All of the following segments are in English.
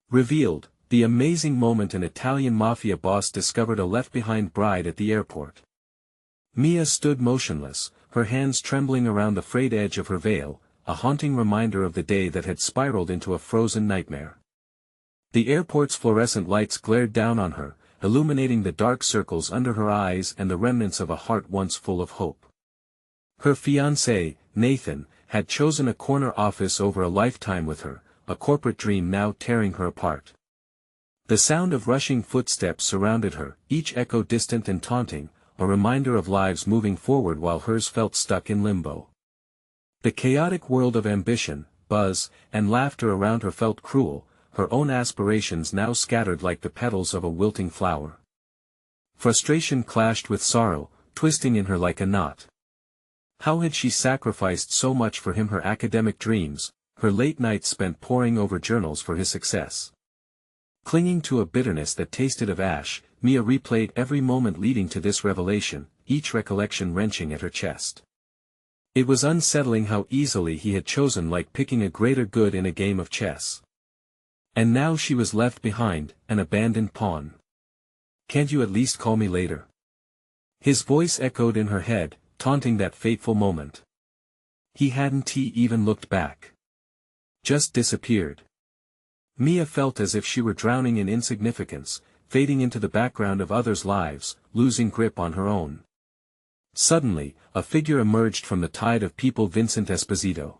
Revealed, the amazing moment an Italian mafia boss discovered a left-behind bride at the airport. Mia stood motionless, her hands trembling around the frayed edge of her veil, a haunting reminder of the day that had spiraled into a frozen nightmare. The airport's fluorescent lights glared down on her, illuminating the dark circles under her eyes and the remnants of a heart once full of hope. Her fiancé, Nathan, had chosen a corner office over a lifetime with her, a corporate dream now tearing her apart. The sound of rushing footsteps surrounded her, each echo distant and taunting, a reminder of lives moving forward while hers felt stuck in limbo. The chaotic world of ambition, buzz, and laughter around her felt cruel, her own aspirations now scattered like the petals of a wilting flower. Frustration clashed with sorrow, twisting in her like a knot. How had she sacrificed so much for him? Her academic dreams, her late nights spent poring over journals for his success. Clinging to a bitterness that tasted of ash, Mia replayed every moment leading to this revelation, each recollection wrenching at her chest. It was unsettling how easily he had chosen, like picking a greater good in a game of chess. And now she was left behind, an abandoned pawn. "Can't you at least call me later?" His voice echoed in her head, taunting that fateful moment. He hadn't even looked back. Just disappeared. Mia felt as if she were drowning in insignificance, fading into the background of others' lives, losing grip on her own. Suddenly, a figure emerged from the tide of people: Vincent Esposito.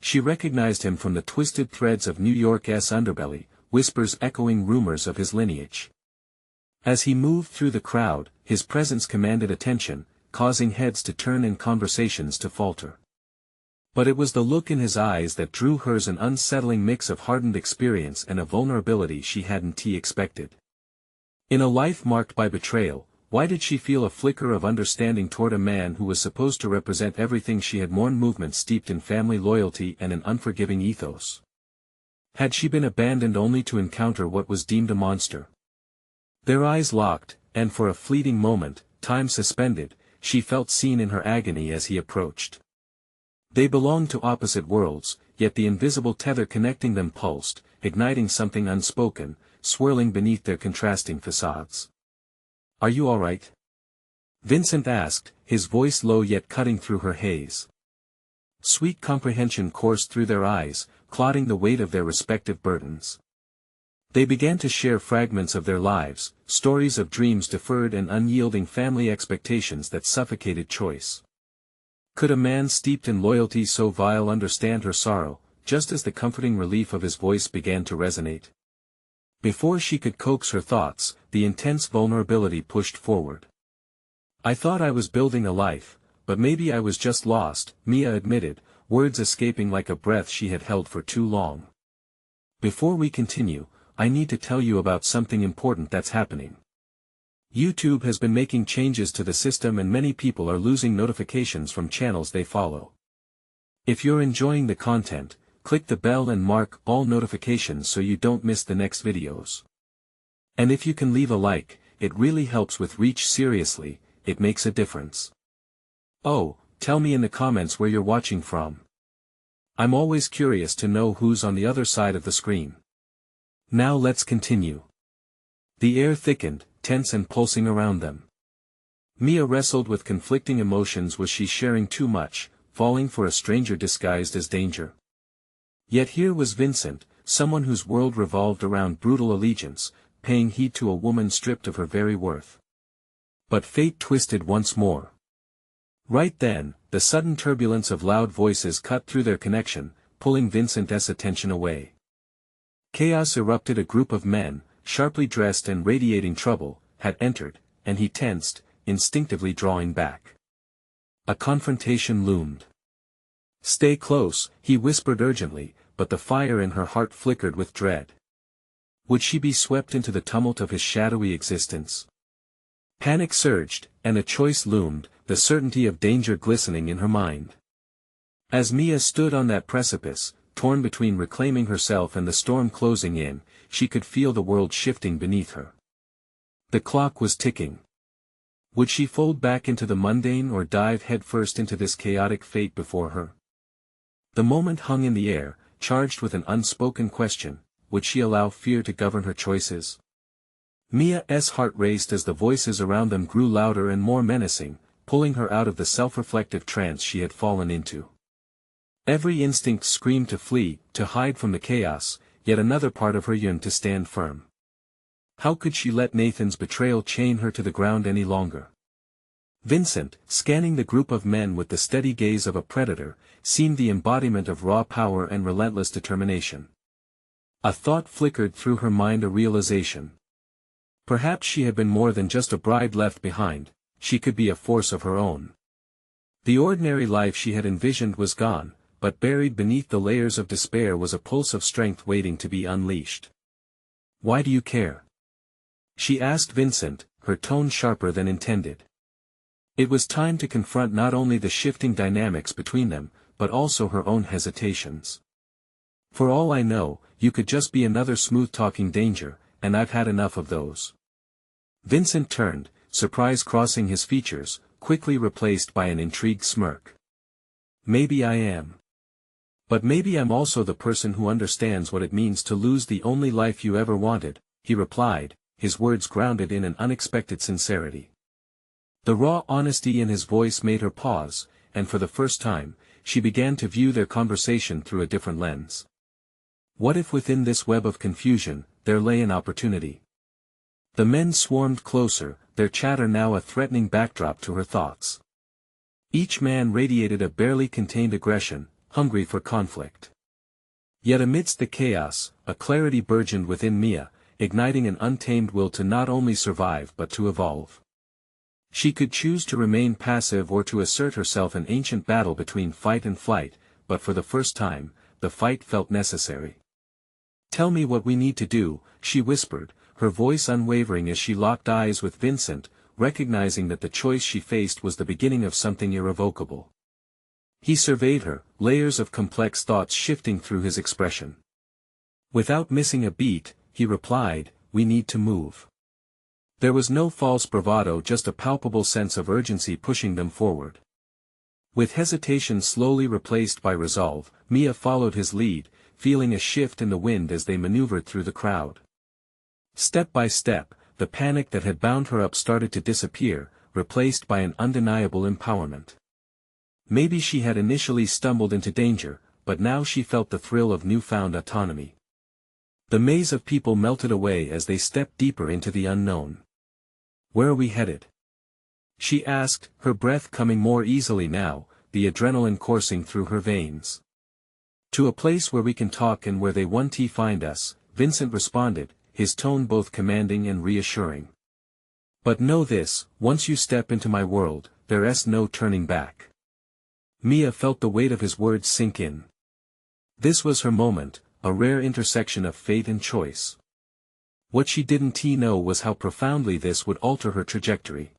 She recognized him from the twisted threads of New York's underbelly, whispers echoing rumors of his lineage. As he moved through the crowd, his presence commanded attention, causing heads to turn and conversations to falter. But it was the look in his eyes that drew hers, an unsettling mix of hardened experience and a vulnerability she hadn't expected. In a life marked by betrayal, why did she feel a flicker of understanding toward a man who was supposed to represent everything she had mourned? Movement steeped in family loyalty and an unforgiving ethos. Had she been abandoned only to encounter what was deemed a monster? Their eyes locked, and for a fleeting moment, time suspended, she felt seen in her agony as he approached. They belonged to opposite worlds, yet the invisible tether connecting them pulsed, igniting something unspoken, swirling beneath their contrasting facades. "Are you all right?" Vincent asked, his voice low yet cutting through her haze. Sweet comprehension coursed through their eyes, clouding the weight of their respective burdens. They began to share fragments of their lives, stories of dreams deferred and unyielding family expectations that suffocated choice. Could a man steeped in loyalty so vile understand her sorrow, just as the comforting relief of his voice began to resonate? Before she could coax her thoughts, the intense vulnerability pushed forward. "I thought I was building a life, but maybe I was just lost," Mia admitted, words escaping like a breath she had held for too long. "Before we continue, I need to tell you about something important that's happening. YouTube has been making changes to the system and many people are losing notifications from channels they follow. If you're enjoying the content, click the bell and mark all notifications so you don't miss the next videos. And if you can leave a like, it really helps with reach. Seriously, it makes a difference. Oh, tell me in the comments where you're watching from. I'm always curious to know who's on the other side of the screen. Now let's continue." The air thickened, tense and pulsing around them. Mia wrestled with conflicting emotions. Was she sharing too much, falling for a stranger disguised as danger? Yet here was Vincent, someone whose world revolved around brutal allegiance, paying heed to a woman stripped of her very worth. But fate twisted once more. Right then, the sudden turbulence of loud voices cut through their connection, pulling Vincent's attention away. Chaos erupted. A group of men, sharply dressed and radiating trouble, had entered, and he tensed, instinctively drawing back. A confrontation loomed. "Stay close," he whispered urgently, but the fire in her heart flickered with dread. Would she be swept into the tumult of his shadowy existence? Panic surged, and a choice loomed, the certainty of danger glistening in her mind. As Mia stood on that precipice, torn between reclaiming herself and the storm closing in, she could feel the world shifting beneath her. The clock was ticking. Would she fold back into the mundane or dive headfirst into this chaotic fate before her? The moment hung in the air, charged with an unspoken question: would she allow fear to govern her choices? Mia's heart raced as the voices around them grew louder and more menacing, pulling her out of the self-reflective trance she had fallen into. Every instinct screamed to flee, to hide from the chaos, yet another part of her yearned to stand firm. How could she let Nathan's betrayal chain her to the ground any longer? Vincent, scanning the group of men with the steady gaze of a predator, seemed the embodiment of raw power and relentless determination. A thought flickered through her mind, a realization. Perhaps she had been more than just a bride left behind, she could be a force of her own. The ordinary life she had envisioned was gone, but buried beneath the layers of despair was a pulse of strength waiting to be unleashed. "Why do you care?" she asked Vincent, her tone sharper than intended. It was time to confront not only the shifting dynamics between them, but also her own hesitations. "For all I know, you could just be another smooth-talking danger, and I've had enough of those." Vincent turned, surprise crossing his features, quickly replaced by an intrigued smirk. "Maybe I am. But maybe I'm also the person who understands what it means to lose the only life you ever wanted," he replied, his words grounded in an unexpected sincerity. The raw honesty in his voice made her pause, and for the first time, she began to view their conversation through a different lens. What if within this web of confusion, there lay an opportunity? The men swarmed closer, their chatter now a threatening backdrop to her thoughts. Each man radiated a barely contained aggression, hungry for conflict. Yet amidst the chaos, a clarity burgeoned within Mia, igniting an untamed will to not only survive but to evolve. She could choose to remain passive or to assert herself, an ancient battle between fight and flight, but for the first time, the fight felt necessary. "Tell me what we need to do," she whispered, her voice unwavering as she locked eyes with Vincent, recognizing that the choice she faced was the beginning of something irrevocable. He surveyed her, layers of complex thoughts shifting through his expression. Without missing a beat, he replied, "We need to move." There was no false bravado, just a palpable sense of urgency pushing them forward. With hesitation slowly replaced by resolve, Mia followed his lead, feeling a shift in the wind as they maneuvered through the crowd. Step by step, the panic that had bound her up started to disappear, replaced by an undeniable empowerment. Maybe she had initially stumbled into danger, but now she felt the thrill of newfound autonomy. The maze of people melted away as they stepped deeper into the unknown. "Where are we headed?" she asked, her breath coming more easily now, the adrenaline coursing through her veins. "To a place where we can talk and where they won't find us," Vincent responded, his tone both commanding and reassuring. "But know this, once you step into my world, there's no turning back." Mia felt the weight of his words sink in. This was her moment, a rare intersection of fate and choice. What she didn't know was how profoundly this would alter her trajectory.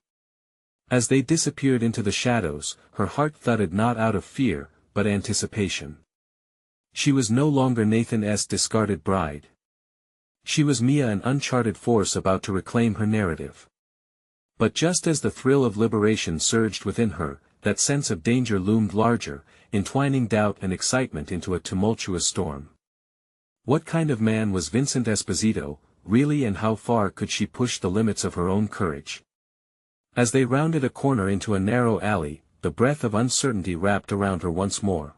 As they disappeared into the shadows, her heart thudded not out of fear, but anticipation. She was no longer Nathan's discarded bride. She was Mia, an uncharted force about to reclaim her narrative. But just as the thrill of liberation surged within her, that sense of danger loomed larger, entwining doubt and excitement into a tumultuous storm. What kind of man was Vincent Esposito, really, and how far could she push the limits of her own courage? As they rounded a corner into a narrow alley, the breath of uncertainty wrapped around her once more.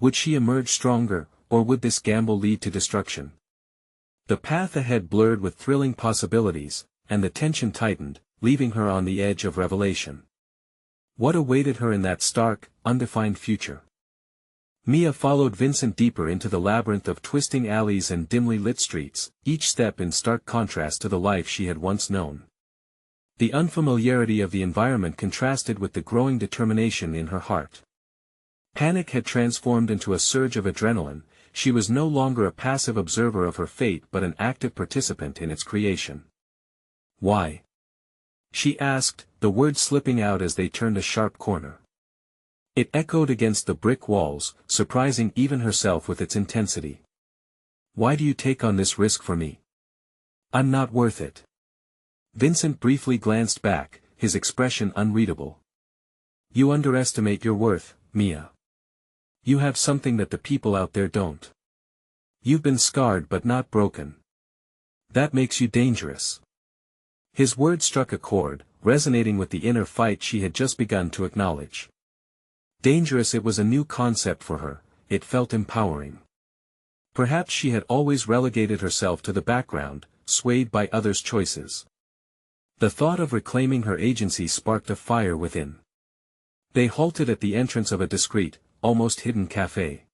Would she emerge stronger, or would this gamble lead to destruction? The path ahead blurred with thrilling possibilities, and the tension tightened, leaving her on the edge of revelation. What awaited her in that stark, undefined future? Mia followed Vincent deeper into the labyrinth of twisting alleys and dimly lit streets, each step in stark contrast to the life she had once known. The unfamiliarity of the environment contrasted with the growing determination in her heart. Panic had transformed into a surge of adrenaline. She was no longer a passive observer of her fate but an active participant in its creation. "Why?" she asked, the words slipping out as they turned a sharp corner. It echoed against the brick walls, surprising even herself with its intensity. "Why do you take on this risk for me? I'm not worth it." Vincent briefly glanced back, his expression unreadable. "You underestimate your worth, Mia. You have something that the people out there don't." You've been scarred but not broken. That makes you dangerous. His words struck a chord, resonating with the inner fight she had just begun to acknowledge. Dangerous, it was a new concept for her, it felt empowering. Perhaps she had always relegated herself to the background, swayed by others' choices. The thought of reclaiming her agency sparked a fire within. They halted at the entrance of a discreet, almost hidden cafe.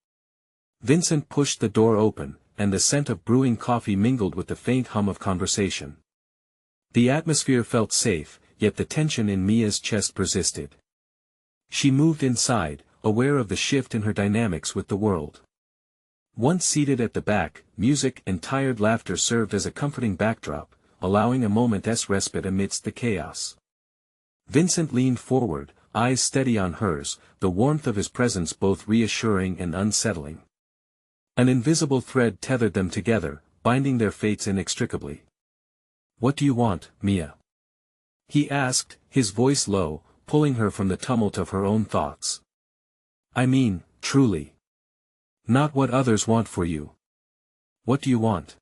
Vincent pushed the door open, and the scent of brewing coffee mingled with the faint hum of conversation. The atmosphere felt safe, yet the tension in Mia's chest persisted. She moved inside, aware of the shift in her dynamics with the world. Once seated at the back, music and tired laughter served as a comforting backdrop, allowing a moment's respite amidst the chaos. Vincent leaned forward, eyes steady on hers, the warmth of his presence both reassuring and unsettling. An invisible thread tethered them together, binding their fates inextricably. "What do you want, Mia?" he asked, his voice low, pulling her from the tumult of her own thoughts. "I mean, truly. Not what others want for you. What do you want?"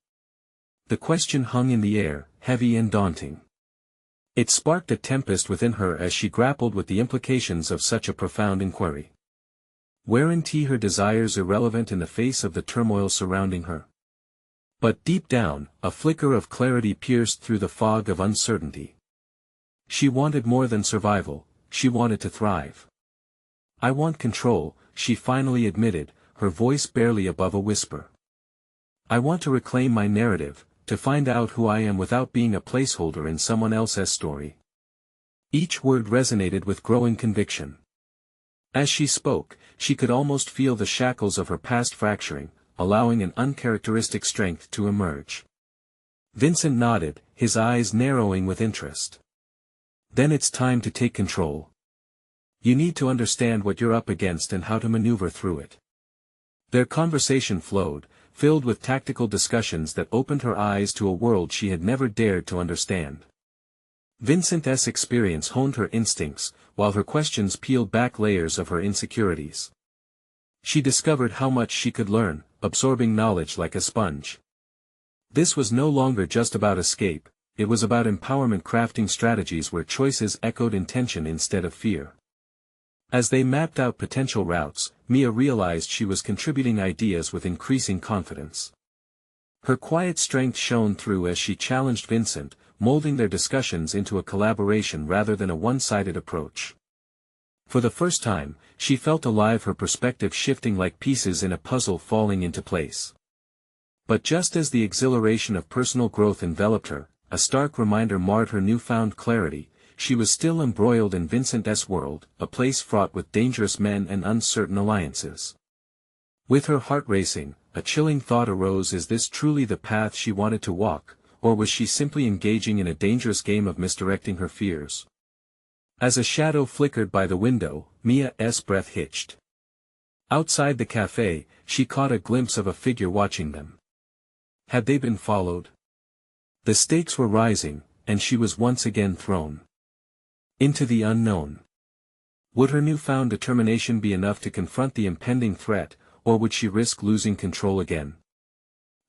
The question hung in the air, heavy and daunting. It sparked a tempest within her as she grappled with the implications of such a profound inquiry. Weren't her desires irrelevant in the face of the turmoil surrounding her? But deep down, a flicker of clarity pierced through the fog of uncertainty. She wanted more than survival, she wanted to thrive. "I want control," she finally admitted, her voice barely above a whisper. "I want to reclaim my narrative, to find out who I am without being a placeholder in someone else's story." Each word resonated with growing conviction. As she spoke, she could almost feel the shackles of her past fracturing, allowing an uncharacteristic strength to emerge. Vincent nodded, his eyes narrowing with interest. "Then it's time to take control. You need to understand what you're up against and how to maneuver through it." Their conversation flowed, filled with tactical discussions that opened her eyes to a world she had never dared to understand. Vincent's experience honed her instincts, while her questions peeled back layers of her insecurities. She discovered how much she could learn, absorbing knowledge like a sponge. This was no longer just about escape, it was about empowerment, crafting strategies where choices echoed intention instead of fear. As they mapped out potential routes, Mia realized she was contributing ideas with increasing confidence. Her quiet strength shone through as she challenged Vincent, molding their discussions into a collaboration rather than a one-sided approach. For the first time, she felt alive, her perspective shifting like pieces in a puzzle falling into place. But just as the exhilaration of personal growth enveloped her, a stark reminder marred her newfound clarity: she was still embroiled in Vincent's world, a place fraught with dangerous men and uncertain alliances. With her heart racing, a chilling thought arose: is this truly the path she wanted to walk, or was she simply engaging in a dangerous game of misdirecting her fears? As a shadow flickered by the window, Mia's breath hitched. Outside the cafe, she caught a glimpse of a figure watching them. Had they been followed? The stakes were rising, and she was once again thrown into the unknown. Would her newfound determination be enough to confront the impending threat, or would she risk losing control again?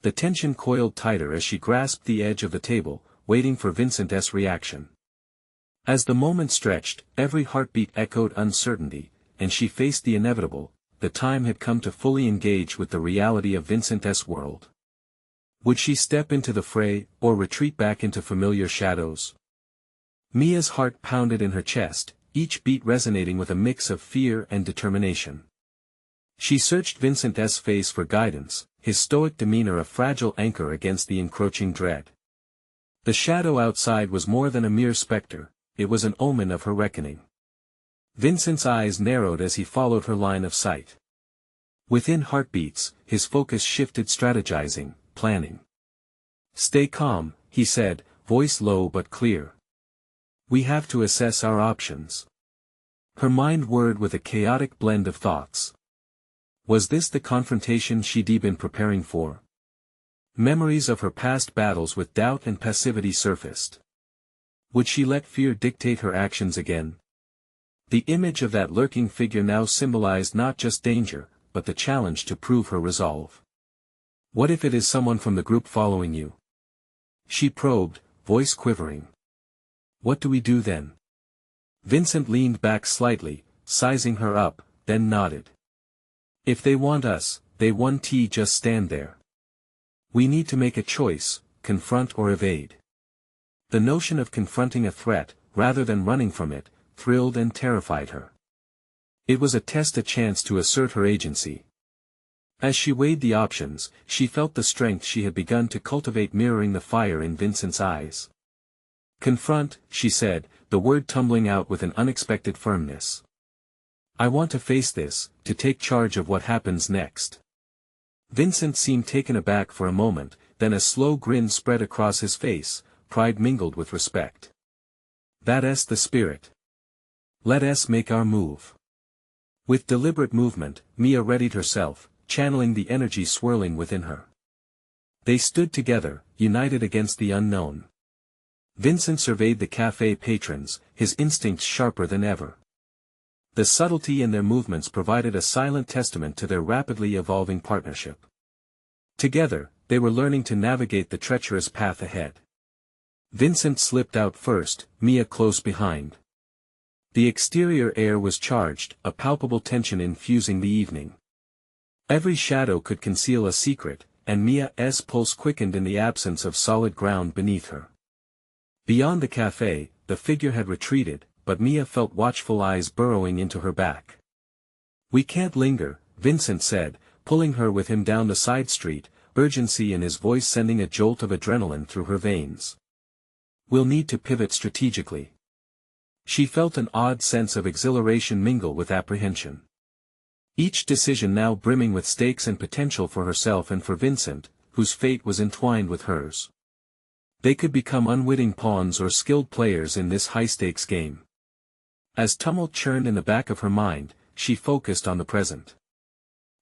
The tension coiled tighter as she grasped the edge of the table, waiting for Vincent's reaction. As the moment stretched, every heartbeat echoed uncertainty, and she faced the inevitable: the time had come to fully engage with the reality of Vincent's world. Would she step into the fray, or retreat back into familiar shadows? Mia's heart pounded in her chest, each beat resonating with a mix of fear and determination. She searched Vincent's face for guidance, his stoic demeanor a fragile anchor against the encroaching dread. The shadow outside was more than a mere specter, it was an omen of her reckoning. Vincent's eyes narrowed as he followed her line of sight. Within heartbeats, his focus shifted, strategizing, planning. "Stay calm," he said, voice low but clear. "We have to assess our options." Her mind whirred with a chaotic blend of thoughts. Was this the confrontation she'd been preparing for? Memories of her past battles with doubt and passivity surfaced. Would she let fear dictate her actions again? The image of that lurking figure now symbolized not just danger, but the challenge to prove her resolve. What if it is someone from the group following you? She probed, voice quivering. What do we do then? Vincent leaned back slightly, sizing her up, then nodded. If they want us, they want to just stand there. We need to make a choice, confront or evade. The notion of confronting a threat, rather than running from it, thrilled and terrified her. It was a chance to assert her agency. As she weighed the options, she felt the strength she had begun to cultivate mirroring the fire in Vincent's eyes. Confront, she said, the word tumbling out with an unexpected firmness. I want to face this, to take charge of what happens next. Vincent seemed taken aback for a moment, then a slow grin spread across his face, pride mingled with respect. That's the spirit. Let us make our move. With deliberate movement, Mia readied herself, channeling the energy swirling within her. They stood together, united against the unknown. Vincent surveyed the cafe patrons, his instincts sharper than ever. The subtlety in their movements provided a silent testament to their rapidly evolving partnership. Together, they were learning to navigate the treacherous path ahead. Vincent slipped out first, Mia close behind. The exterior air was charged, a palpable tension infusing the evening. Every shadow could conceal a secret, and Mia's pulse quickened in the absence of solid ground beneath her. Beyond the cafe, the figure had retreated, but Mia felt watchful eyes burrowing into her back. We can't linger, Vincent said, pulling her with him down the side street, urgency in his voice sending a jolt of adrenaline through her veins. We'll need to pivot strategically. She felt an odd sense of exhilaration mingle with apprehension. Each decision now brimming with stakes and potential for herself and for Vincent, whose fate was entwined with hers. They could become unwitting pawns or skilled players in this high-stakes game. As tumult churned in the back of her mind, she focused on the present.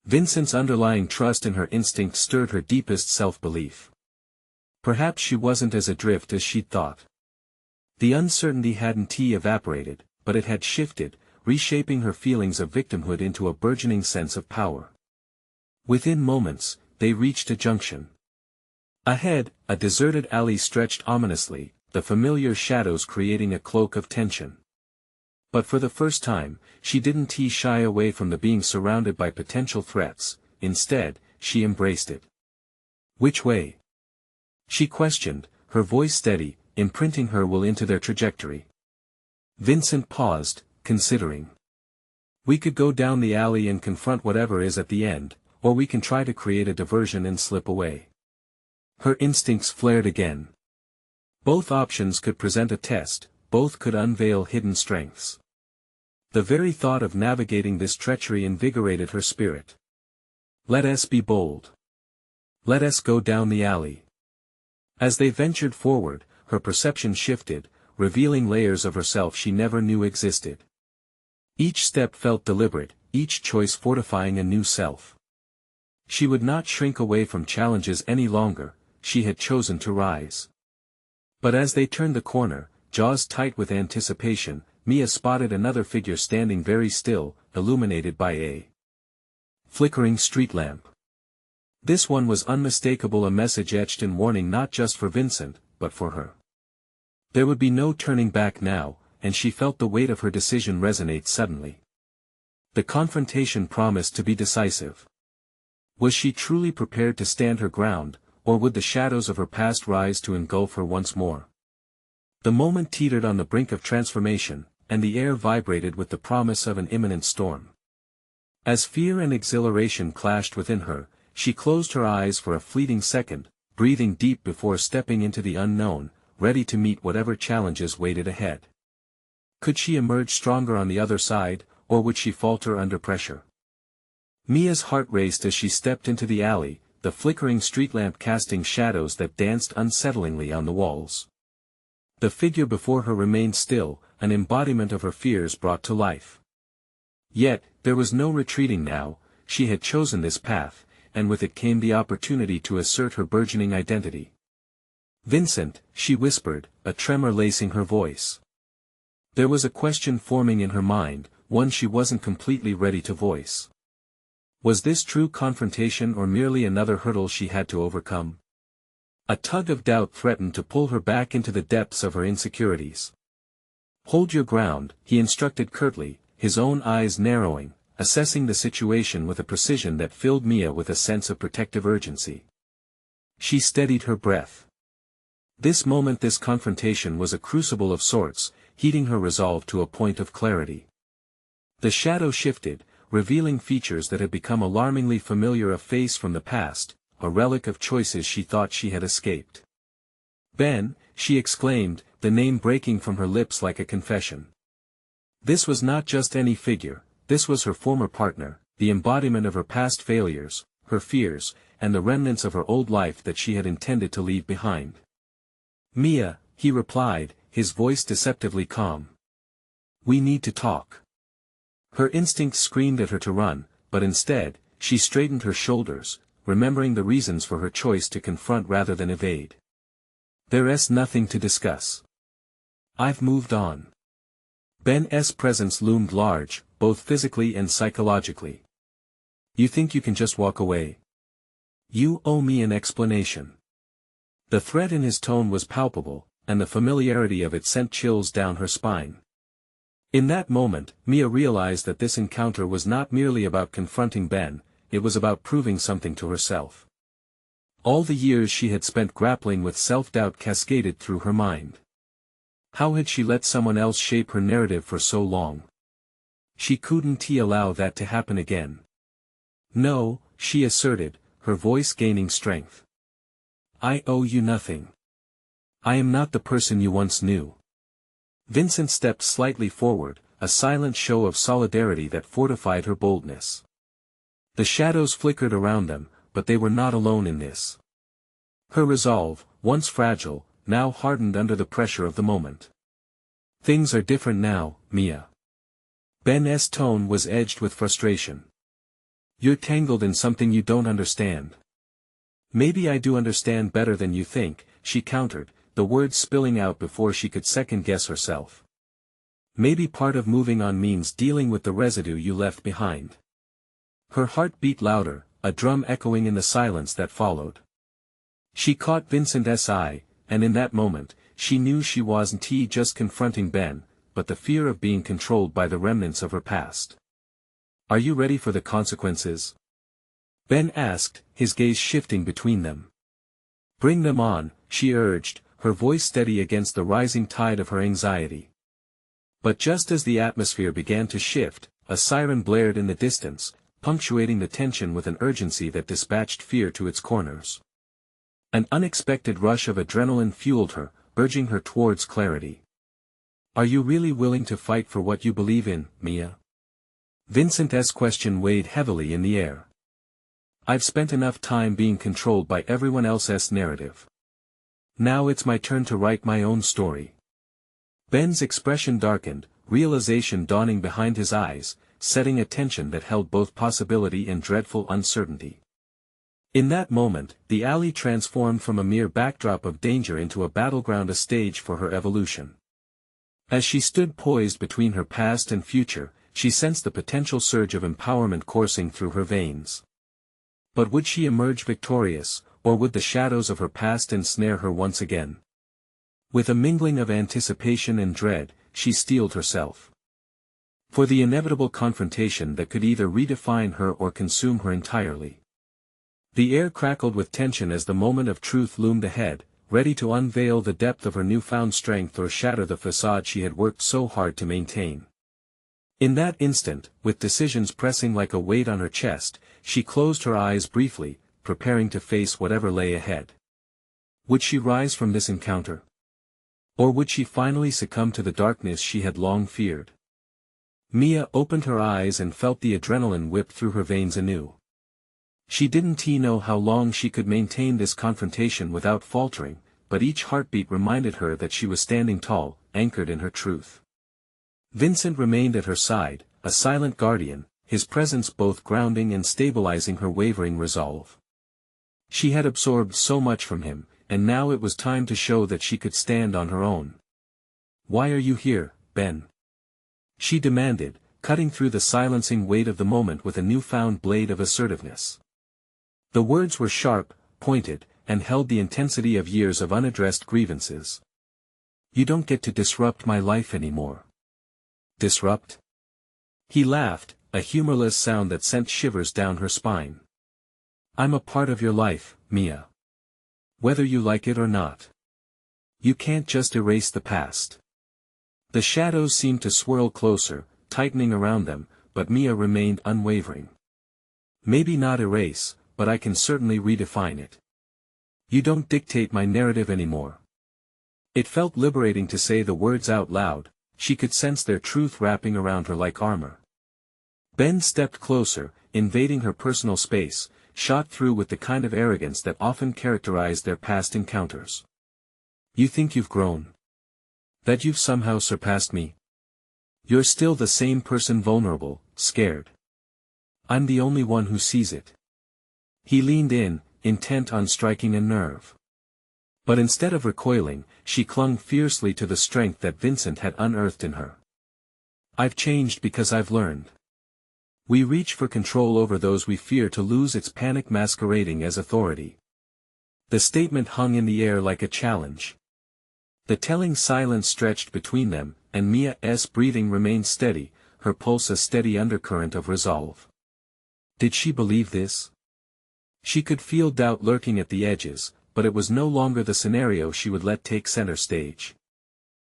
Vincent's underlying trust in her instinct stirred her deepest self-belief. Perhaps she wasn't as adrift as she'd thought. The uncertainty hadn't evaporated, but it had shifted, reshaping her feelings of victimhood into a burgeoning sense of power. Within moments, they reached a junction. Ahead, a deserted alley stretched ominously, the familiar shadows creating a cloak of tension. But for the first time, she didn't shy away from the being surrounded by potential threats, instead, she embraced it. Which way? She questioned, her voice steady, imprinting her will into their trajectory. Vincent paused, considering. We could go down the alley and confront whatever is at the end, or we can try to create a diversion and slip away. Her instincts flared again. Both options could present a test, both could unveil hidden strengths. The very thought of navigating this treachery invigorated her spirit. Let us be bold. Let us go down the alley. As they ventured forward, her perception shifted, revealing layers of herself she never knew existed. Each step felt deliberate, each choice fortifying a new self. She would not shrink away from challenges any longer, she had chosen to rise. But as they turned the corner, jaws tight with anticipation, Mia spotted another figure standing very still, illuminated by a flickering street lamp. This one was unmistakable, a message etched in warning not just for Vincent, but for her. There would be no turning back now, and she felt the weight of her decision resonate suddenly. The confrontation promised to be decisive. Was she truly prepared to stand her ground, or would the shadows of her past rise to engulf her once more? The moment teetered on the brink of transformation, and the air vibrated with the promise of an imminent storm. As fear and exhilaration clashed within her, she closed her eyes for a fleeting second, breathing deep before stepping into the unknown, ready to meet whatever challenges waited ahead. Could she emerge stronger on the other side, or would she falter under pressure? Mia's heart raced as she stepped into the alley, the flickering street lamp casting shadows that danced unsettlingly on the walls. The figure before her remained still, an embodiment of her fears brought to life. Yet, there was no retreating now, she had chosen this path, and with it came the opportunity to assert her burgeoning identity. Vincent, she whispered, a tremor lacing her voice. There was a question forming in her mind, one she wasn't completely ready to voice. Was this true confrontation or merely another hurdle she had to overcome? A tug of doubt threatened to pull her back into the depths of her insecurities. "Hold your ground," he instructed curtly, his own eyes narrowing, assessing the situation with a precision that filled Mia with a sense of protective urgency. She steadied her breath. This moment, this confrontation was a crucible of sorts, heating her resolve to a point of clarity. The shadow shifted, revealing features that had become alarmingly familiar, a face from the past, a relic of choices she thought she had escaped. "Ben," she exclaimed, the name breaking from her lips like a confession. This was not just any figure, this was her former partner, the embodiment of her past failures, her fears, and the remnants of her old life that she had intended to leave behind. "Mia," he replied, his voice deceptively calm. "We need to talk." Her instincts screamed at her to run, but instead, she straightened her shoulders, remembering the reasons for her choice to confront rather than evade. "There's nothing to discuss. I've moved on." Ben's presence loomed large, both physically and psychologically. "You think you can just walk away? You owe me an explanation." The threat in his tone was palpable, and the familiarity of it sent chills down her spine. In that moment, Mia realized that this encounter was not merely about confronting Ben, it was about proving something to herself. All the years she had spent grappling with self-doubt cascaded through her mind. How had she let someone else shape her narrative for so long? She couldn't allow that to happen again. "No," she asserted, her voice gaining strength. "I owe you nothing. I am not the person you once knew." Vincent stepped slightly forward, a silent show of solidarity that fortified her boldness. The shadows flickered around them, but they were not alone in this. Her resolve, once fragile, now hardened under the pressure of the moment. "Things are different now, Mia." Ben's tone was edged with frustration. "You're tangled in something you don't understand." "Maybe I do understand better than you think," she countered, the words spilling out before she could second-guess herself. "Maybe part of moving on means dealing with the residue you left behind." Her heart beat louder, a drum echoing in the silence that followed. She caught Vincent's eye, and in that moment, she knew she wasn't just confronting Ben, but the fear of being controlled by the remnants of her past. "Are you ready for the consequences?" Ben asked, his gaze shifting between them. "Bring them on," she urged, her voice steady against the rising tide of her anxiety. But just as the atmosphere began to shift, a siren blared in the distance, punctuating the tension with an urgency that dispatched fear to its corners. An unexpected rush of adrenaline fueled her, urging her towards clarity. "Are you really willing to fight for what you believe in, Mia?" Vincent's question weighed heavily in the air. "I've spent enough time being controlled by everyone else's narrative. Now it's my turn to write my own story." Ben's expression darkened, realization dawning behind his eyes, setting a tension that held both possibility and dreadful uncertainty. In that moment, the alley transformed from a mere backdrop of danger into a battleground, a stage for her evolution. As she stood poised between her past and future, she sensed the potential surge of empowerment coursing through her veins. But would she emerge victorious, or would the shadows of her past ensnare her once again? With a mingling of anticipation and dread, she steeled herself for the inevitable confrontation that could either redefine her or consume her entirely. The air crackled with tension as the moment of truth loomed ahead, ready to unveil the depth of her newfound strength or shatter the facade she had worked so hard to maintain. In that instant, with decisions pressing like a weight on her chest, she closed her eyes briefly, preparing to face whatever lay ahead. Would she rise from this encounter? Or would she finally succumb to the darkness she had long feared? Mia opened her eyes and felt the adrenaline whip through her veins anew. She didn't know how long she could maintain this confrontation without faltering, but each heartbeat reminded her that she was standing tall, anchored in her truth. Vincent remained at her side, a silent guardian, his presence both grounding and stabilizing her wavering resolve. She had absorbed so much from him, and now it was time to show that she could stand on her own. "Why are you here, Ben?" she demanded, cutting through the silencing weight of the moment with a newfound blade of assertiveness. The words were sharp, pointed, and held the intensity of years of unaddressed grievances. "You don't get to disrupt my life anymore." "Disrupt?" He laughed, a humorless sound that sent shivers down her spine. "I'm a part of your life, Mia. Whether you like it or not. You can't just erase the past." The shadows seemed to swirl closer, tightening around them, but Mia remained unwavering. "Maybe not erase, but I can certainly redefine it. You don't dictate my narrative anymore." It felt liberating to say the words out loud. She could sense their truth wrapping around her like armor. Ben stepped closer, invading her personal space, shot through with the kind of arrogance that often characterized their past encounters. "You think you've grown? That you've somehow surpassed me? You're still the same person, vulnerable, scared. I'm the only one who sees it." He leaned in, intent on striking a nerve. But instead of recoiling, she clung fiercely to the strength that Vincent had unearthed in her. "I've changed because I've learned. We reach for control over those we fear to lose, its panic masquerading as authority." The statement hung in the air like a challenge. The telling silence stretched between them, and Mia's breathing remained steady, her pulse a steady undercurrent of resolve. Did she believe this? She could feel doubt lurking at the edges, but it was no longer the scenario she would let take center stage.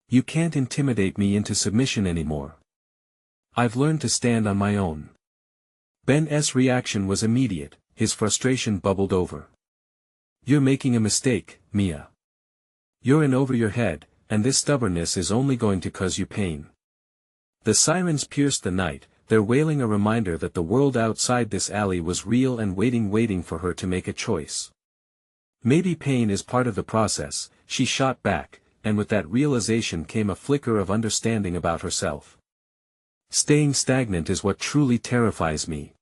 "You can't intimidate me into submission anymore. I've learned to stand on my own." Ben's reaction was immediate, his frustration bubbled over. "You're making a mistake, Mia. You're in over your head, and this stubbornness is only going to cause you pain." The sirens pierced the night, their wailing a reminder that the world outside this alley was real and waiting for her to make a choice. "Maybe pain is part of the process," she shot back, and with that realization came a flicker of understanding about herself. "Staying stagnant is what truly terrifies me."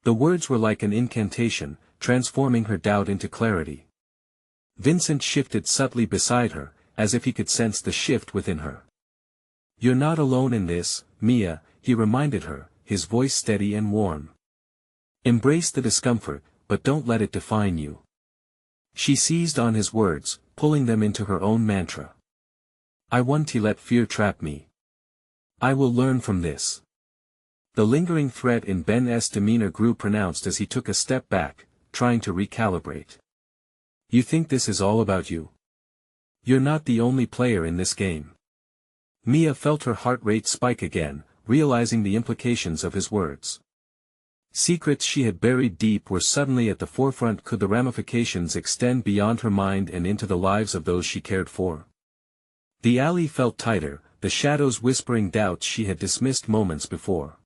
The words were like an incantation, transforming her doubt into clarity. Vincent shifted subtly beside her, as if he could sense the shift within her. "You're not alone in this, Mia," he reminded her, his voice steady and warm. "Embrace the discomfort, but don't let it define you." She seized on his words, pulling them into her own mantra. "I won't let fear trap me. I will learn from this." The lingering threat in Ben's demeanor grew pronounced as he took a step back, trying to recalibrate. "You think this is all about you? You're not the only player in this game." Mia felt her heart rate spike again, realizing the implications of his words. Secrets she had buried deep were suddenly at the forefront. Could the ramifications extend beyond her mind and into the lives of those she cared for? The alley felt tighter, the shadows whispering doubts she had dismissed moments before.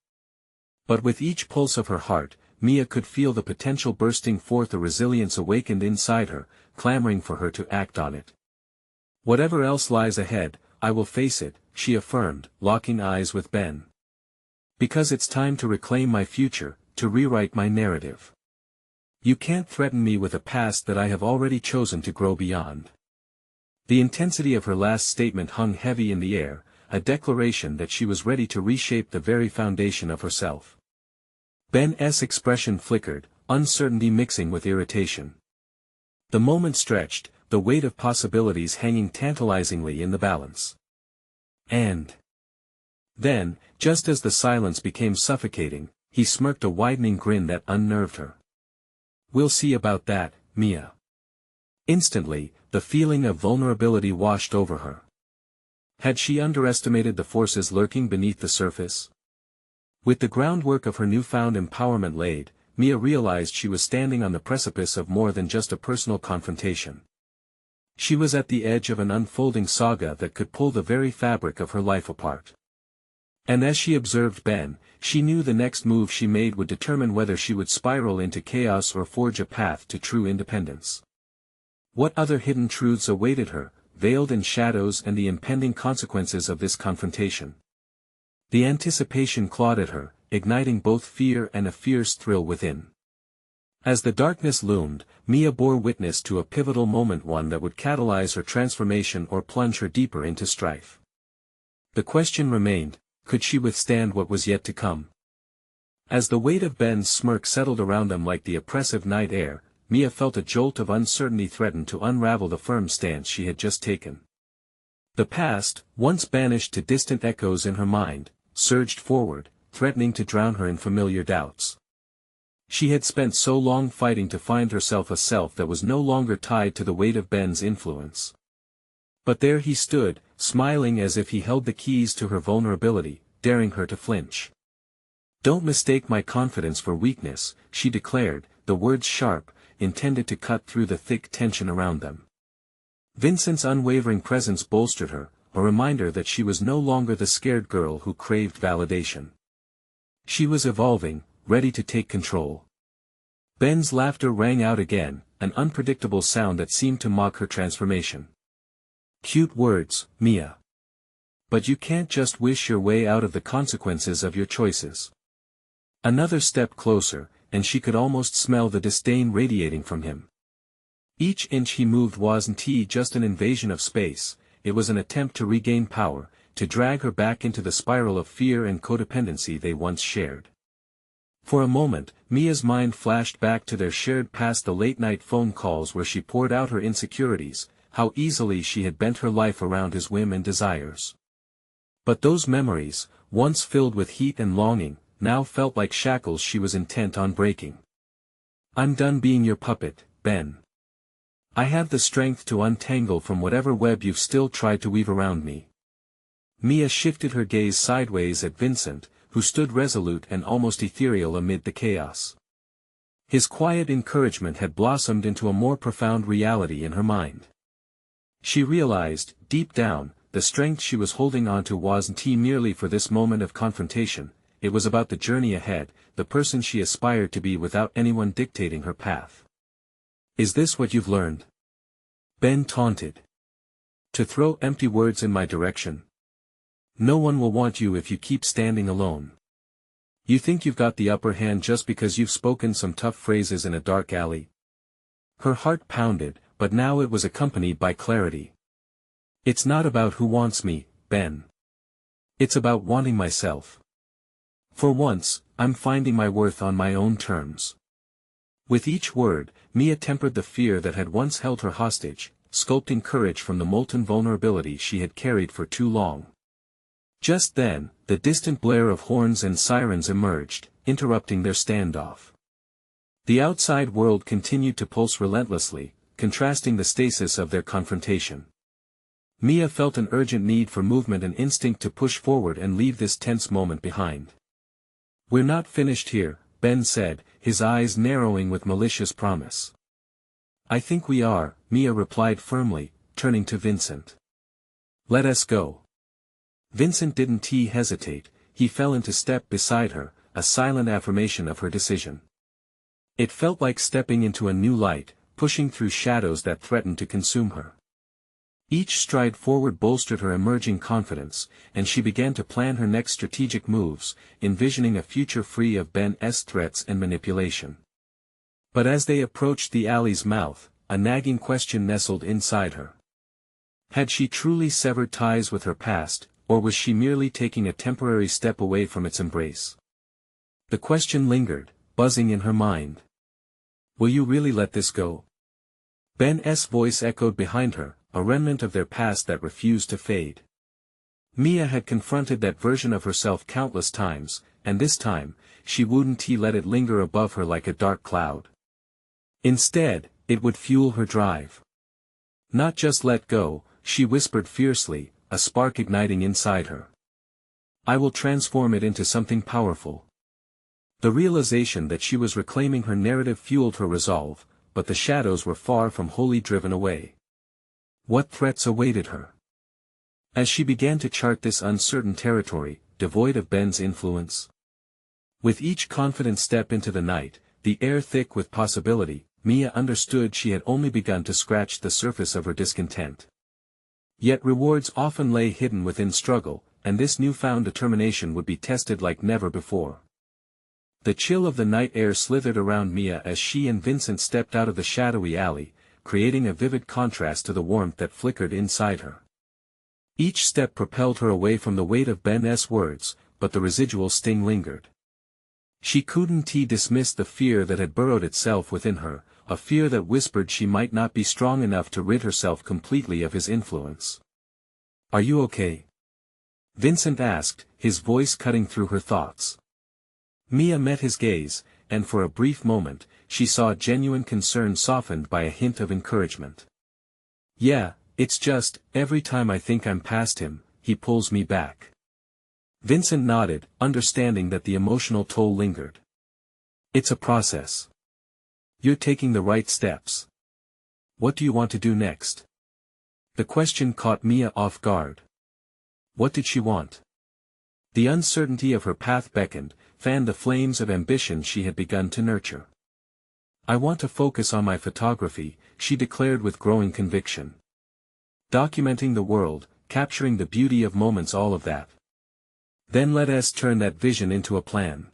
But with each pulse of her heart, Mia could feel the potential bursting forth, a resilience awakened inside her, clamoring for her to act on it. "Whatever else lies ahead, I will face it," she affirmed, locking eyes with Ben. "Because it's time to reclaim my future, to rewrite my narrative. You can't threaten me with a past that I have already chosen to grow beyond." The intensity of her last statement hung heavy in the air, a declaration that she was ready to reshape the very foundation of herself. Ben's expression flickered, uncertainty mixing with irritation. The moment stretched, the weight of possibilities hanging tantalizingly in the balance. And then, just as the silence became suffocating, he smirked a widening grin that unnerved her. "We'll see about that, Mia." Instantly, the feeling of vulnerability washed over her. Had she underestimated the forces lurking beneath the surface? With the groundwork of her newfound empowerment laid, Mia realized she was standing on the precipice of more than just a personal confrontation. She was at the edge of an unfolding saga that could pull the very fabric of her life apart. And as she observed Ben, she knew the next move she made would determine whether she would spiral into chaos or forge a path to true independence. What other hidden truths awaited her, veiled in shadows, and the impending consequences of this confrontation? The anticipation clawed at her, igniting both fear and a fierce thrill within. As the darkness loomed, Mia bore witness to a pivotal moment, one that would catalyze her transformation or plunge her deeper into strife. The question remained, Could she withstand what was yet to come? As the weight of Ben's smirk settled around them like the oppressive night air, Mia felt a jolt of uncertainty threaten to unravel the firm stance she had just taken. The past, once banished to distant echoes in her mind, surged forward, threatening to drown her in familiar doubts. She had spent so long fighting to find herself a self that was no longer tied to the weight of Ben's influence. But there he stood, smiling as if he held the keys to her vulnerability, daring her to flinch. "Don't mistake my confidence for weakness," she declared, the words sharp, intended to cut through the thick tension around them. Vincent's unwavering presence bolstered her, a reminder that she was no longer the scared girl who craved validation. She was evolving, ready to take control. Ben's laughter rang out again, an unpredictable sound that seemed to mock her transformation. "Cute words, Mia. But you can't just wish your way out of the consequences of your choices." Another step closer, and she could almost smell the disdain radiating from him. Each inch he moved wasn't just an invasion of space, it was an attempt to regain power, to drag her back into the spiral of fear and codependency they once shared. For a moment, Mia's mind flashed back to their shared past, the late-night phone calls where she poured out her insecurities, how easily she had bent her life around his whim and desires. But those memories, once filled with heat and longing, now felt like shackles she was intent on breaking. "I'm done being your puppet, Ben. I have the strength to untangle from whatever web you've still tried to weave around me." Mia shifted her gaze sideways at Vincent, who stood resolute and almost ethereal amid the chaos. His quiet encouragement had blossomed into a more profound reality in her mind. She realized, deep down, the strength she was holding onto wasn't merely for this moment of confrontation, it was about the journey ahead, the person she aspired to be without anyone dictating her path. "Is this what you've learned?" Ben taunted. "To throw empty words in my direction? No one will want you if you keep standing alone. You think you've got the upper hand just because you've spoken some tough phrases in a dark alley?" Her heart pounded, but now it was accompanied by clarity. "It's not about who wants me, Ben. It's about wanting myself. For once, I'm finding my worth on my own terms." With each word, Mia tempered the fear that had once held her hostage, sculpting courage from the molten vulnerability she had carried for too long. Just then, the distant blare of horns and sirens emerged, interrupting their standoff. The outside world continued to pulse relentlessly, contrasting the stasis of their confrontation. Mia felt an urgent need for movement, an instinct to push forward and leave this tense moment behind. "We're not finished here," Ben said, his eyes narrowing with malicious promise. "I think we are," Mia replied firmly, turning to Vincent. "Let us go." Vincent didn't hesitate, he fell into step beside her, a silent affirmation of her decision. It felt like stepping into a new light, pushing through shadows that threatened to consume her. Each stride forward bolstered her emerging confidence, and she began to plan her next strategic moves, envisioning a future free of Ben's threats and manipulation. But as they approached the alley's mouth, a nagging question nestled inside her. Had she truly severed ties with her past, or was she merely taking a temporary step away from its embrace? The question lingered, buzzing in her mind. "Will you really let this go?" Ben's voice echoed behind her, a remnant of their past that refused to fade. Mia had confronted that version of herself countless times, and this time, she wouldn't let it linger above her like a dark cloud. Instead, it would fuel her drive. "Not just let go," she whispered fiercely, a spark igniting inside her. "I will transform it into something powerful." The realization that she was reclaiming her narrative fueled her resolve, but the shadows were far from wholly driven away. What threats awaited her? As she began to chart this uncertain territory, devoid of Ben's influence. With each confident step into the night, the air thick with possibility, Mia understood she had only begun to scratch the surface of her discontent. Yet rewards often lay hidden within struggle, and this newfound determination would be tested like never before. The chill of the night air slithered around Mia as she and Vincent stepped out of the shadowy alley, creating a vivid contrast to the warmth that flickered inside her. Each step propelled her away from the weight of Ben's words, but the residual sting lingered. She couldn't dismiss the fear that had burrowed itself within her, a fear that whispered she might not be strong enough to rid herself completely of his influence. "Are you okay?" Vincent asked, his voice cutting through her thoughts. Mia met his gaze, and for a brief moment, she saw genuine concern softened by a hint of encouragement. "Yeah, it's just, every time I think I'm past him, he pulls me back." Vincent nodded, understanding that the emotional toll lingered. "It's a process. You're taking the right steps. What do you want to do next?" The question caught Mia off guard. What did she want? The uncertainty of her path beckoned, fanned the flames of ambition she had begun to nurture. "I want to focus on my photography," she declared with growing conviction. "Documenting the world, capturing the beauty of moments, all of that. Then let us turn that vision into a plan."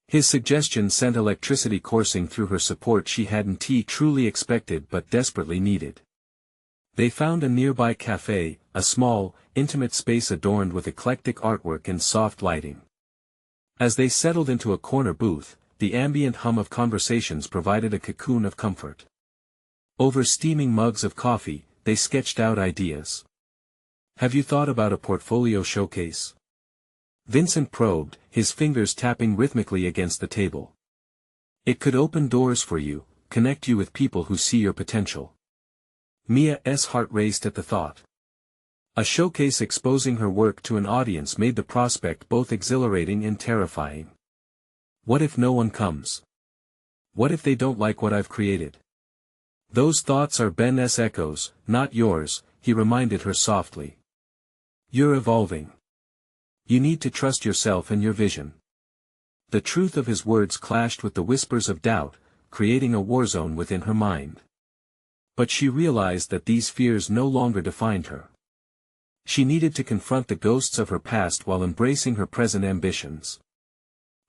His suggestion sent electricity coursing through her, support she hadn't truly expected but desperately needed. They found a nearby cafe, a small, intimate space adorned with eclectic artwork and soft lighting. As they settled into a corner booth, the ambient hum of conversations provided a cocoon of comfort. Over steaming mugs of coffee, they sketched out ideas. "Have you thought about a portfolio showcase?" Vincent probed, his fingers tapping rhythmically against the table. "It could open doors for you, connect you with people who see your potential." Mia's heart raced at the thought. A showcase exposing her work to an audience made the prospect both exhilarating and terrifying. What if no one comes? What if they don't like what I've created? "Those thoughts are Ben's echoes, not yours," he reminded her softly. "You're evolving. You need to trust yourself and your vision." The truth of his words clashed with the whispers of doubt, creating a war zone within her mind. But she realized that these fears no longer defined her. She needed to confront the ghosts of her past while embracing her present ambitions.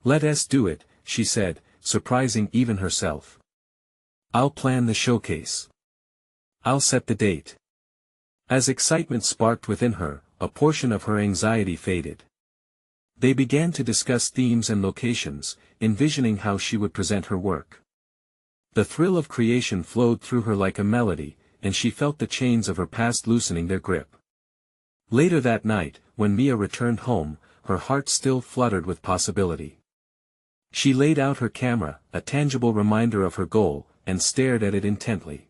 "Let us do it," she said, surprising even herself. "I'll plan the showcase. I'll set the date." As excitement sparked within her, a portion of her anxiety faded. They began to discuss themes and locations, envisioning how she would present her work. The thrill of creation flowed through her like a melody, and she felt the chains of her past loosening their grip. Later that night, when Mia returned home, her heart still fluttered with possibility. She laid out her camera, a tangible reminder of her goal, and stared at it intently.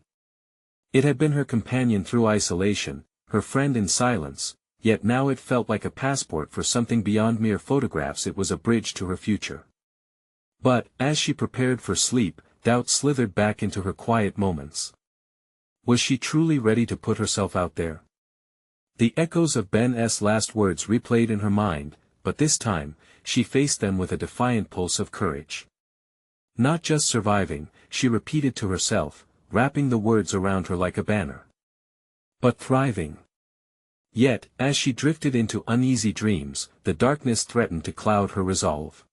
It had been her companion through isolation, her friend in silence, yet now it felt like a passport for something beyond mere photographs. It was a bridge to her future. But, as she prepared for sleep, doubt slithered back into her quiet moments. Was she truly ready to put herself out there? The echoes of Ben's last words replayed in her mind, but this time, she faced them with a defiant pulse of courage. Not just surviving, she repeated to herself, wrapping the words around her like a banner. But thriving. Yet, as she drifted into uneasy dreams, the darkness threatened to cloud her resolve.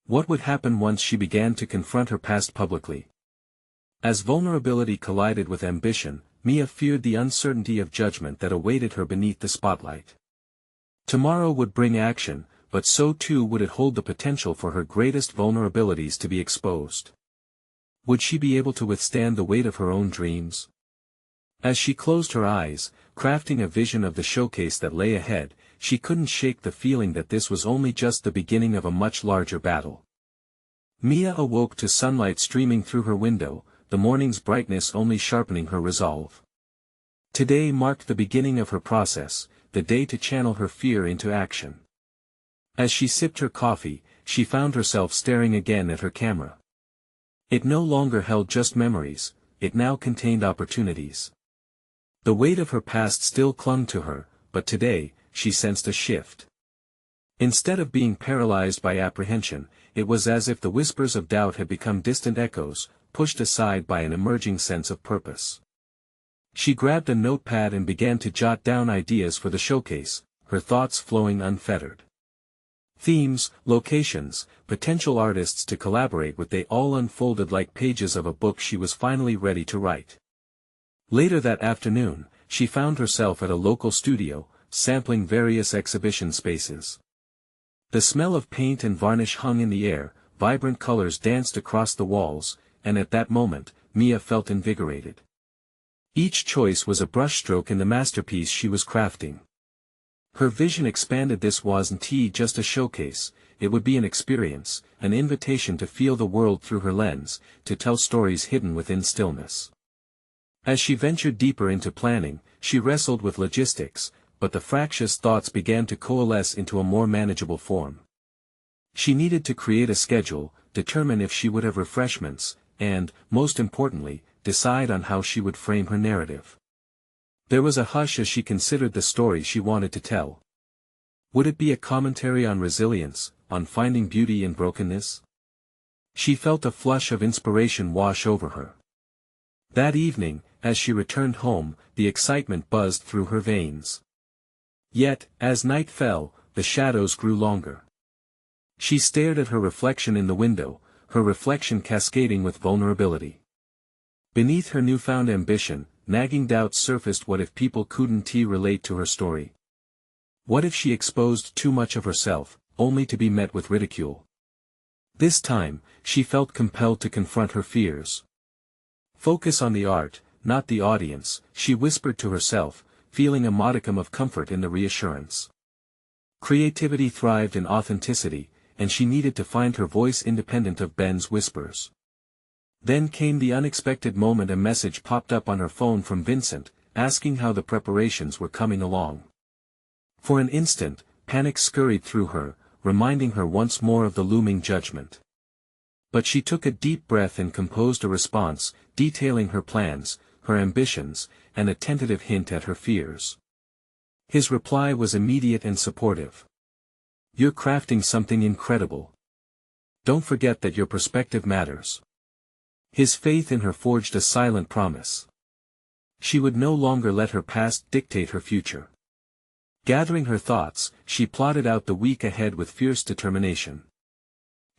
What would happen once she began to confront her past publicly? As vulnerability collided with ambition, Mia feared the uncertainty of judgment that awaited her beneath the spotlight. Tomorrow would bring action, but so too would it hold the potential for her greatest vulnerabilities to be exposed. Would she be able to withstand the weight of her own dreams? As she closed her eyes, crafting a vision of the showcase that lay ahead, she couldn't shake the feeling that this was only just the beginning of a much larger battle. Mia awoke to sunlight streaming through her window, the morning's brightness only sharpening her resolve. Today marked the beginning of her process, the day to channel her fear into action. As she sipped her coffee, she found herself staring again at her camera. It no longer held just memories, it now contained opportunities. The weight of her past still clung to her, but today, she sensed a shift. Instead of being paralyzed by apprehension, it was as if the whispers of doubt had become distant echoes, pushed aside by an emerging sense of purpose. She grabbed a notepad and began to jot down ideas for the showcase, her thoughts flowing unfettered. Themes, locations, potential artists to collaborate with, they all unfolded like pages of a book she was finally ready to write. Later that afternoon, she found herself at a local studio, sampling various exhibition spaces. The smell of paint and varnish hung in the air, vibrant colors danced across the walls, and at that moment, Mia felt invigorated. Each choice was a brushstroke in the masterpiece she was crafting. Her vision expanded. This wasn't just a showcase, it would be an experience, an invitation to feel the world through her lens, to tell stories hidden within stillness. As she ventured deeper into planning, she wrestled with logistics, but the fractious thoughts began to coalesce into a more manageable form. She needed to create a schedule, determine if she would have refreshments, and, most importantly, decide on how she would frame her narrative. There was a hush as she considered the story she wanted to tell. Would it be a commentary on resilience, on finding beauty in brokenness? She felt a flush of inspiration wash over her. That evening, as she returned home, the excitement buzzed through her veins. Yet, as night fell, the shadows grew longer. She stared at her reflection in the window, her reflection cascading with vulnerability. Beneath her newfound ambition, nagging doubts surfaced. What if people couldn't relate to her story? What if she exposed too much of herself, only to be met with ridicule? This time, she felt compelled to confront her fears. Focus on the art, not the audience, she whispered to herself, feeling a modicum of comfort in the reassurance. Creativity thrived in authenticity, and she needed to find her voice independent of Ben's whispers. Then came the unexpected moment. A message popped up on her phone from Vincent, asking how the preparations were coming along. For an instant, panic scurried through her, reminding her once more of the looming judgment. But she took a deep breath and composed a response, detailing her plans, her ambitions, and a tentative hint at her fears. His reply was immediate and supportive. "You're crafting something incredible. Don't forget that your perspective matters." His faith in her forged a silent promise. She would no longer let her past dictate her future. Gathering her thoughts, she plotted out the week ahead with fierce determination.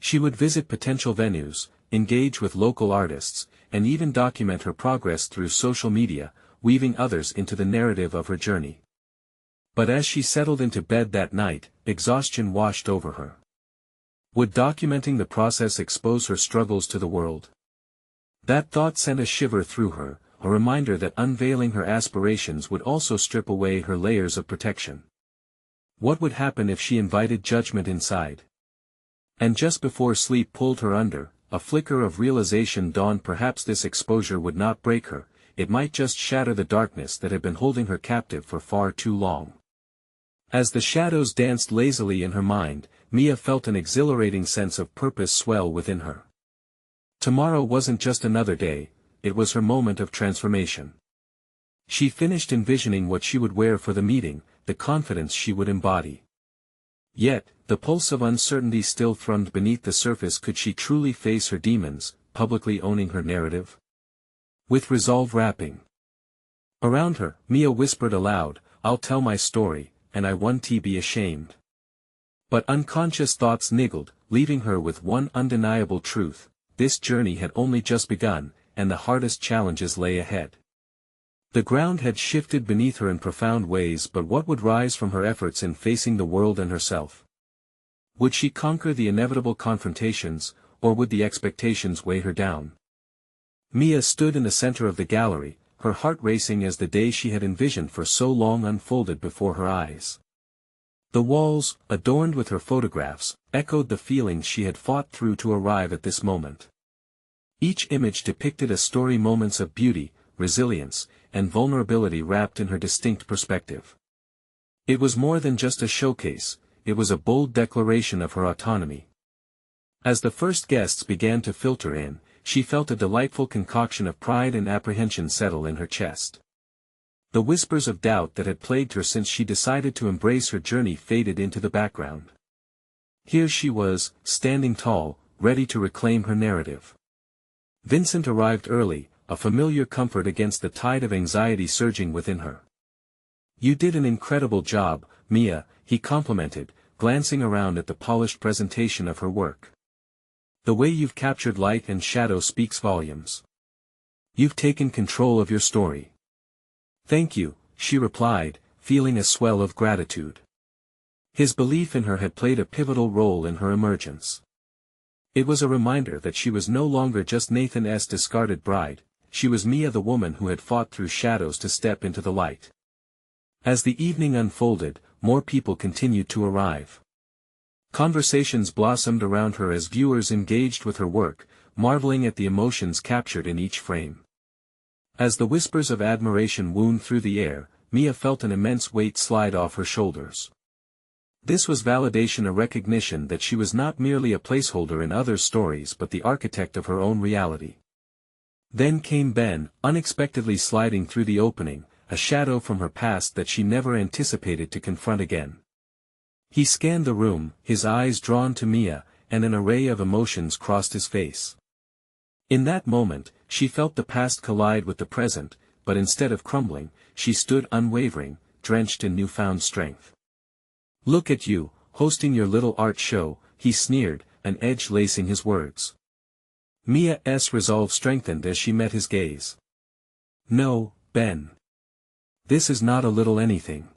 She would visit potential venues, engage with local artists, and even document her progress through social media, weaving others into the narrative of her journey. But as she settled into bed that night, exhaustion washed over her. Would documenting the process expose her struggles to the world? That thought sent a shiver through her, a reminder that unveiling her aspirations would also strip away her layers of protection. What would happen if she invited judgment inside? And just before sleep pulled her under, a flicker of realization dawned. Perhaps this exposure would not break her, it might just shatter the darkness that had been holding her captive for far too long. As the shadows danced lazily in her mind, Mia felt an exhilarating sense of purpose swell within her. Tomorrow wasn't just another day, it was her moment of transformation. She finished envisioning what she would wear for the meeting, the confidence she would embody. Yet, the pulse of uncertainty still thrummed beneath the surface. Could she truly face her demons, publicly owning her narrative? With resolve wrapping around her, Mia whispered aloud, "I'll tell my story, and I won't be ashamed." But unconscious thoughts niggled, leaving her with one undeniable truth: this journey had only just begun, and the hardest challenges lay ahead. The ground had shifted beneath her in profound ways. But what would rise from her efforts in facing the world and herself? Would she conquer the inevitable confrontations, or would the expectations weigh her down? Mia stood in the center of the gallery, her heart racing as the day she had envisioned for so long unfolded before her eyes. The walls, adorned with her photographs, echoed the feelings she had fought through to arrive at this moment. Each image depicted a story, moments of beauty, resilience, and vulnerability wrapped in her distinct perspective. It was more than just a showcase, it was a bold declaration of her autonomy. As the first guests began to filter in, she felt a delightful concoction of pride and apprehension settle in her chest. The whispers of doubt that had plagued her since she decided to embrace her journey faded into the background. Here she was, standing tall, ready to reclaim her narrative. Vincent arrived early, a familiar comfort against the tide of anxiety surging within her. "You did an incredible job, Mia," he complimented, glancing around at the polished presentation of her work. "The way you've captured light and shadow speaks volumes. You've taken control of your story." "Thank you," she replied, feeling a swell of gratitude. His belief in her had played a pivotal role in her emergence. It was a reminder that she was no longer just Nathan's discarded bride, she was Mia, the woman who had fought through shadows to step into the light. As the evening unfolded, more people continued to arrive. Conversations blossomed around her as viewers engaged with her work, marveling at the emotions captured in each frame. As the whispers of admiration wound through the air, Mia felt an immense weight slide off her shoulders. This was validation, a recognition that she was not merely a placeholder in others' stories but the architect of her own reality. Then came Ben, unexpectedly sliding through the opening, a shadow from her past that she never anticipated to confront again. He scanned the room, his eyes drawn to Mia, and an array of emotions crossed his face. In that moment, she felt the past collide with the present, but instead of crumbling, she stood unwavering, drenched in newfound strength. "Look at you, hosting your little art show," he sneered, an edge lacing his words. Mia's resolve strengthened as she met his gaze. "No, Ben. This is not a little anything.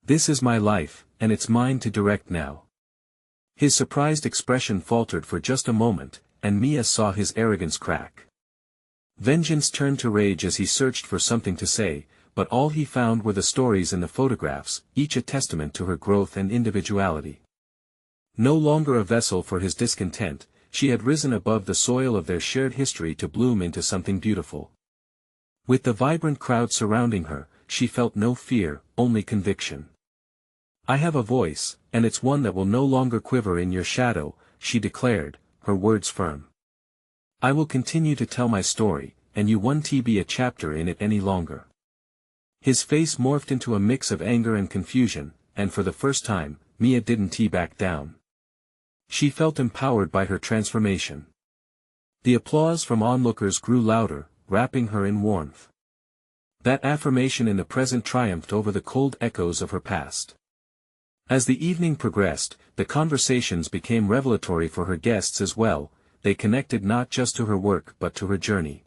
This is my life, and it's mine to direct now." His surprised expression faltered for just a moment, and Mia saw his arrogance crack. Vengeance turned to rage as he searched for something to say, but all he found were the stories in the photographs, each a testament to her growth and individuality. No longer a vessel for his discontent, she had risen above the soil of their shared history to bloom into something beautiful. With the vibrant crowd surrounding her, she felt no fear, only conviction. "I have a voice, and it's one that will no longer quiver in your shadow," she declared, her words firm. "I will continue to tell my story, and you won't be a chapter in it any longer." His face morphed into a mix of anger and confusion, and for the first time, Mia didn't back down. She felt empowered by her transformation. The applause from onlookers grew louder, wrapping her in warmth. That affirmation in the present triumphed over the cold echoes of her past. As the evening progressed, the conversations became revelatory for her guests as well, they connected not just to her work but to her journey.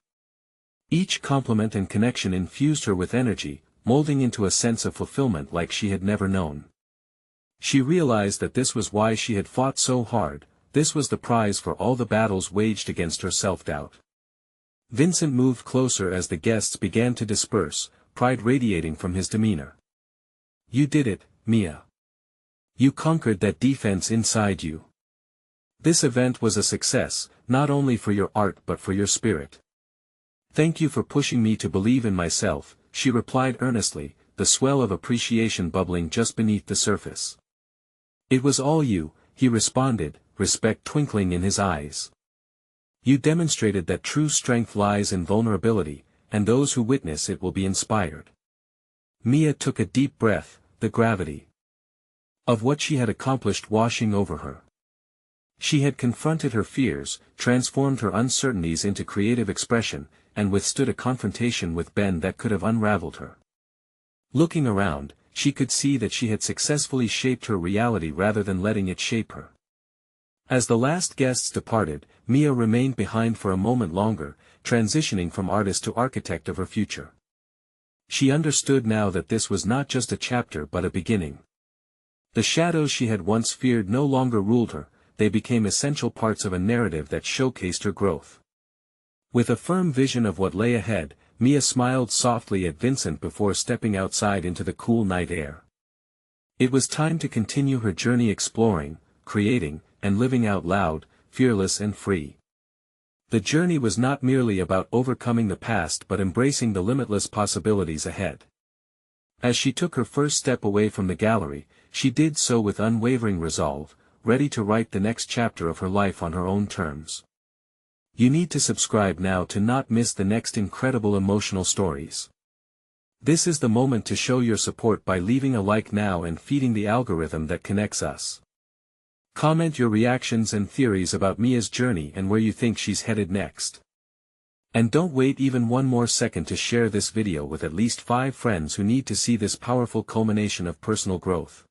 Each compliment and connection infused her with energy, molding into a sense of fulfillment like she had never known. She realized that this was why she had fought so hard, this was the prize for all the battles waged against her self-doubt. Vincent moved closer as the guests began to disperse, pride radiating from his demeanor. "You did it, Mia. You conquered that defense inside you. This event was a success, not only for your art but for your spirit. Thank you for pushing me to believe in myself," she replied earnestly, the swell of appreciation bubbling just beneath the surface. "It was all you," he responded, respect twinkling in his eyes. "You demonstrated that true strength lies in vulnerability, and those who witness it will be inspired." Mia took a deep breath, the gravity of what she had accomplished washing over her. She had confronted her fears, transformed her uncertainties into creative expression, and withstood a confrontation with Ben that could have unraveled her. Looking around, she could see that she had successfully shaped her reality rather than letting it shape her. As the last guests departed, Mia remained behind for a moment longer, transitioning from artist to architect of her future. She understood now that this was not just a chapter but a beginning. The shadows she had once feared no longer ruled her, they became essential parts of a narrative that showcased her growth. With a firm vision of what lay ahead, Mia smiled softly at Vincent before stepping outside into the cool night air. It was time to continue her journey exploring, creating, and living out loud, fearless and free. The journey was not merely about overcoming the past but embracing the limitless possibilities ahead. As she took her first step away from the gallery, she did so with unwavering resolve, ready to write the next chapter of her life on her own terms. You need to subscribe now to not miss the next incredible emotional stories. This is the moment to show your support by leaving a like now and feeding the algorithm that connects us. Comment your reactions and theories about Mia's journey and where you think she's headed next. And don't wait even one more second to share this video with at least 5 friends who need to see this powerful culmination of personal growth.